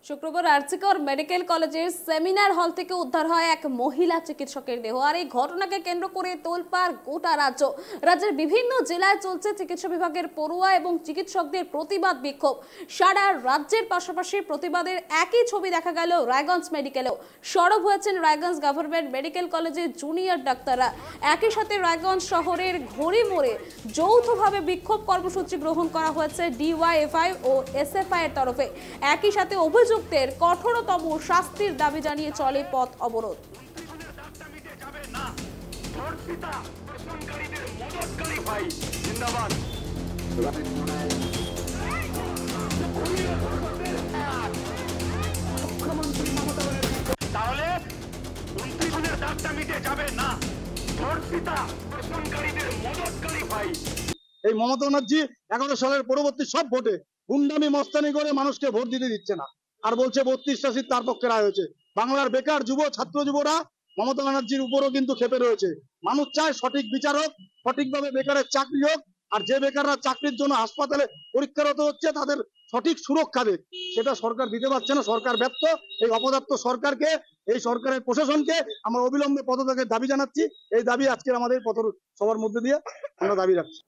শুক্রবার আরজিকর মেডিকেল কলেজের seminar hall থেকে উদ্ধার হয় এক মহিলা চিকিৎসকের দেহ। আর এই ঘটনাকে কেন্দ্র করে তোলপাড় গোটা রাজ্য। রাজ্যের বিভিন্ন জেলায় চলছে চিকিৎসা বিভাগের পড়ুয়া এবং চিকিৎসকদের প্রতিবাদ বিক্ষোভ। সারা রাজ্যের পাশাপাশি প্রতিবাদের একই ছবি দেখা গেল রায়গঞ্জ মেডিকেলেও। সরব হয়েছেন রায়গঞ্জ গভর্নমেন্ট মেডিকেল কলেজের জুনিয়র ডাক্তাররা। একই সাথে রায়গঞ্জ শহরের ঘড়ি মোড়ে যৌথভাবে বিক্ষোভ কর্মসূচি গ্রহণ করা হয়েছে ডিওয়াইএফআই ও এসএফআই এর তরফে। একই সাথে অভিযুক্তের কঠোরতম শাস্তির দাবি জানিয়ে চলে পথ অবরোধ। তাহলে 29 জনের দাগটা মিটে যাবে না। ধর্ষিতা প্রশ্নকারীদের মদতকারী ভাই। এই মমতা ব্যানার্জি 11 সালের পরবর্তী সব ভোটে গুন্ডামি মস্তানি করে মানুষকে ভোট দিতে দিচ্ছে না, আর বলছে 32টা সিট তার পক্ষে রায় হয়েছে। বাংলার বেকার ছাত্র যুবরা মমতা ব্যানার্জির উপরও কিন্তু খেপে রয়েছে। মানুষ চায় সঠিক বিচার হোক, সঠিকভাবে বেকারের চাকরি হোক, আর যে বেকাররা চাকরির জন্য হাসপাতালে পরীক্ষারত হচ্ছে তাদের সঠিক সুরক্ষা দেখ, সেটা সরকার দিতে পারছে না। সরকার ব্যর্থ। এই অপদার্থ সরকারকে, এই সরকারের প্রশাসনকে আমরা অবিলম্বে পদত্যাগের দাবি জানাচ্ছি। এই দাবি আজকের আমাদের সবার মধ্যে দিয়ে আমরা দাবি রাখছি।